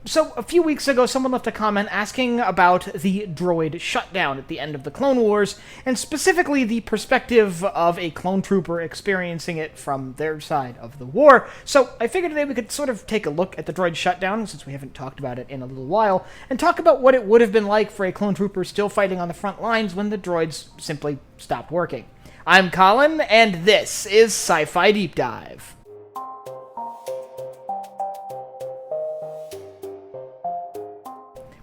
So, a few weeks ago, someone left a comment asking about the Droid Shutdown at the end of the Clone Wars, and specifically the perspective of a clone trooper experiencing it from their side of the war. So, I figured today we could sort of take a look at the Droid Shutdown, since we haven't talked about it in a little while, and talk about what it would have been like for a clone trooper still fighting on the front lines when the droids simply stopped working. I'm Colin, and this is Sci-Fi Deep Dive.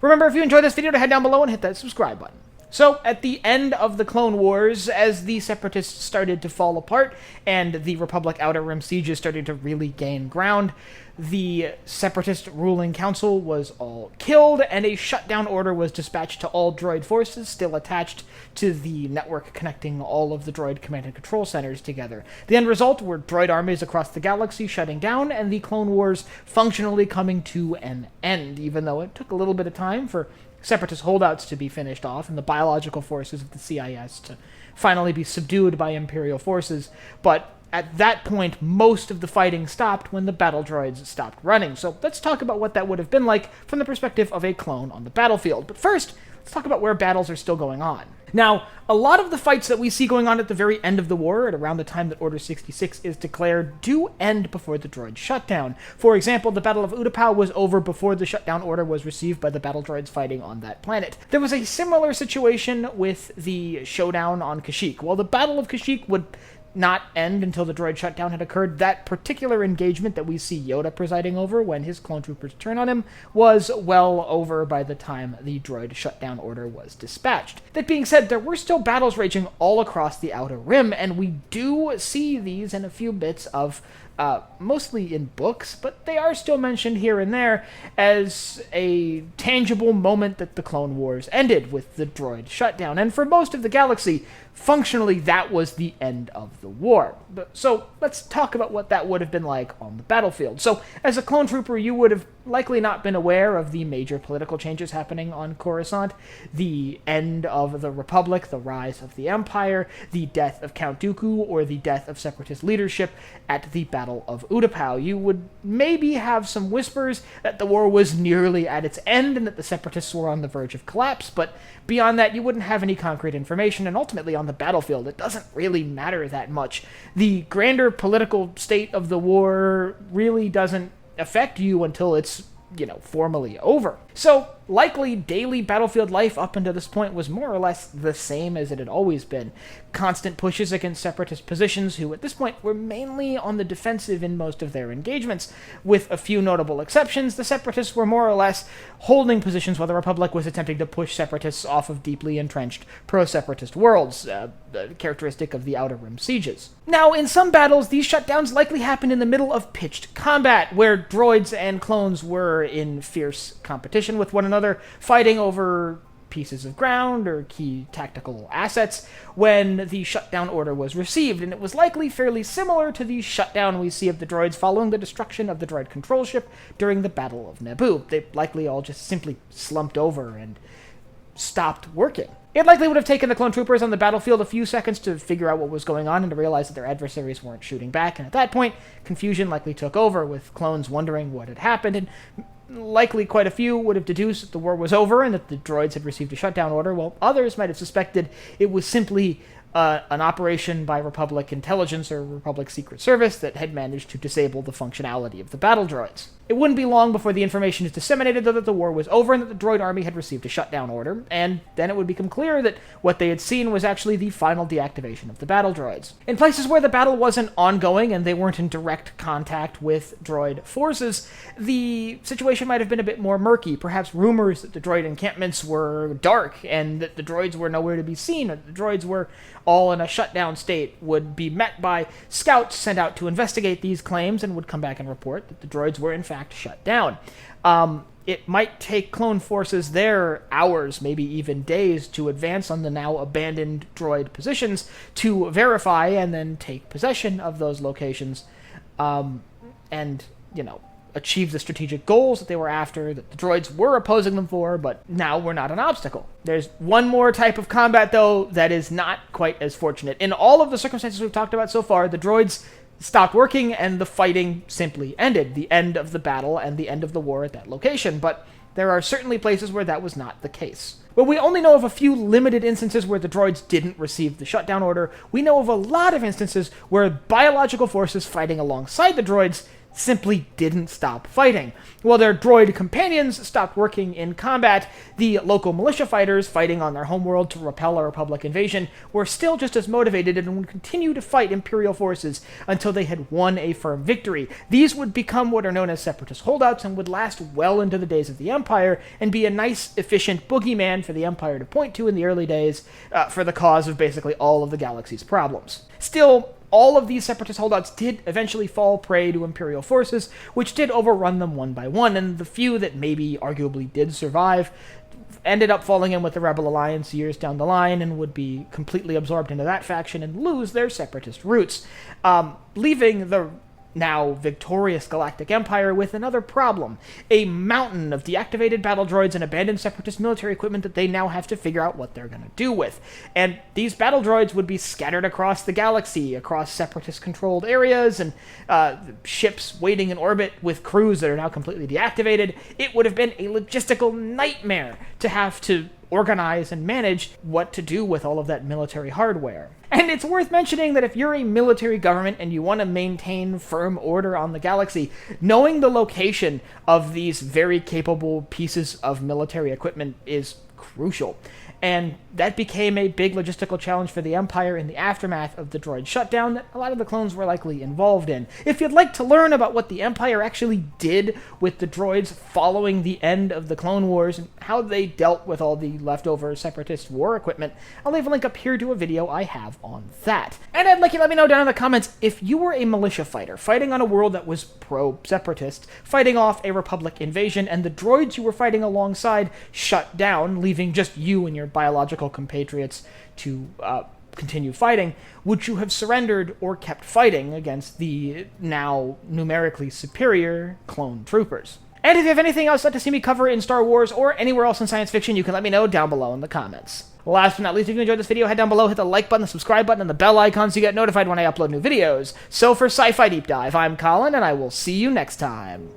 Remember, if you enjoyed this video, to head down below and hit that subscribe button. So, at the end of the Clone Wars, as the Separatists started to fall apart, and the Republic Outer Rim sieges started to really gain ground, the Separatist ruling council was all killed, and a shutdown order was dispatched to all droid forces still attached to the network connecting all of the droid command and control centers together. The end result were droid armies across the galaxy shutting down, and the Clone Wars functionally coming to an end, even though it took a little bit of time for Separatist holdouts to be finished off, and the biological forces of the CIS to finally be subdued by Imperial forces. But at that point, most of the fighting stopped when the battle droids stopped running. So let's talk about what that would have been like from the perspective of a clone on the battlefield. But first, let's talk about where battles are still going on. Now, a lot of the fights that we see going on at the very end of the war, at around the time that Order 66 is declared, do end before the droid shutdown. For example, the Battle of Utapau was over before the shutdown order was received by the battle droids fighting on that planet. There was a similar situation with the showdown on Kashyyyk. While the Battle of Kashyyyk would not end until the droid shutdown had occurred, that particular engagement that we see Yoda presiding over when his clone troopers turn on him was well over by the time the droid shutdown order was dispatched. That being said, there were still battles raging all across the Outer Rim, and we do see these in a few bits of mostly in books, but they are still mentioned here and there as a tangible moment that the Clone Wars ended with the droid shutdown. And for most of the galaxy, functionally, that was the end of the war. So let's talk about what that would have been like on the battlefield. So as a clone trooper, you would have likely not been aware of the major political changes happening on Coruscant, the end of the Republic, the rise of the Empire, the death of Count Dooku, or the death of Separatist leadership at the Battle of Utapau. You would maybe have some whispers that the war was nearly at its end and that the Separatists were on the verge of collapse, but beyond that, you wouldn't have any concrete information, and ultimately on the battlefield, it doesn't really matter that much. The grander political state of the war really doesn't affect you until it's, formally over. So, likely, daily battlefield life up until this point was more or less the same as it had always been. Constant pushes against Separatist positions, who at this point were mainly on the defensive in most of their engagements. With a few notable exceptions, the Separatists were more or less holding positions while the Republic was attempting to push Separatists off of deeply entrenched pro-Separatist worlds, characteristic of the Outer Rim sieges. Now, in some battles, these shutdowns likely happened in the middle of pitched combat, where droids and clones were in fierce competition with one another, fighting over pieces of ground or key tactical assets when the shutdown order was received, and it was likely fairly similar to the shutdown we see of the droids following the destruction of the droid control ship during the Battle of Naboo. They likely all just simply slumped over and stopped working. It likely would have taken the clone troopers on the battlefield a few seconds to figure out what was going on and to realize that their adversaries weren't shooting back, and at that point, confusion likely took over, with clones wondering what had happened, and likely quite a few would have deduced that the war was over and that the droids had received a shutdown order, while others might have suspected it was simply an operation by Republic intelligence or Republic Secret Service that had managed to disable the functionality of the battle droids. It wouldn't be long before the information is disseminated, though, that the war was over and that the droid army had received a shutdown order, and then it would become clear that what they had seen was actually the final deactivation of the battle droids. In places where the battle wasn't ongoing and they weren't in direct contact with droid forces, the situation might have been a bit more murky. Perhaps rumors that the droid encampments were dark and that the droids were nowhere to be seen, or that the droids were all in a shutdown state, would be met by scouts sent out to investigate these claims and would come back and report that the droids were in fact shut down. It might take clone forces there hours, maybe even days, to advance on the now abandoned droid positions to verify and then take possession of those locations, and, achieve the strategic goals that they were after, that the droids were opposing them for, but now were not an obstacle. There's one more type of combat, though, that is not quite as fortunate. In all of the circumstances we've talked about so far, the droids stopped working and the fighting simply ended. The end of the battle and the end of the war at that location. But there are certainly places where that was not the case. Well, we only know of a few limited instances where the droids didn't receive the shutdown order. We know of a lot of instances where biological forces fighting alongside the droids simply didn't stop fighting. While their droid companions stopped working in combat, the local militia fighters fighting on their homeworld to repel a Republic invasion were still just as motivated and would continue to fight Imperial forces until they had won a firm victory. These would become what are known as Separatist holdouts and would last well into the days of the Empire and be a nice, efficient boogeyman for the Empire to point to in the early days for the cause of basically all of the galaxy's problems. Still, all of these Separatist holdouts did eventually fall prey to Imperial forces, which did overrun them one by one, and the few that maybe arguably did survive ended up falling in with the Rebel Alliance years down the line and would be completely absorbed into that faction and lose their Separatist roots, leaving the now victorious Galactic Empire with another problem: a mountain of deactivated battle droids and abandoned Separatist military equipment that they now have to figure out what they're going to do with. And these battle droids would be scattered across the galaxy, across Separatist-controlled areas, and ships waiting in orbit with crews that are now completely deactivated. It would have been a logistical nightmare to have to organize and manage what to do with all of that military hardware. And it's worth mentioning that if you're a military government and you want to maintain firm order on the galaxy, knowing the location of these very capable pieces of military equipment is crucial. And that became a big logistical challenge for the Empire in the aftermath of the Droid Shutdown that a lot of the clones were likely involved in. If you'd like to learn about what the Empire actually did with the droids following the end of the Clone Wars and how they dealt with all the leftover Separatist war equipment, I'll leave a link up here to a video I have on that. And I'd like you to let me know down in the comments if you were a militia fighter fighting on a world that was pro-Separatist, fighting off a Republic invasion, and the droids you were fighting alongside shut down, leaving just you and your biological compatriots to continue fighting, would you have surrendered or kept fighting against the now numerically superior clone troopers? And if you have anything else you'd like to see me cover in Star Wars or anywhere else in science fiction, you can let me know down below in the comments. Last but not least, if you enjoyed this video, head down below, hit the like button, the subscribe button, and the bell icon so you get notified when I upload new videos. So for Sci-Fi Deep Dive, I'm Colin, and I will see you next time.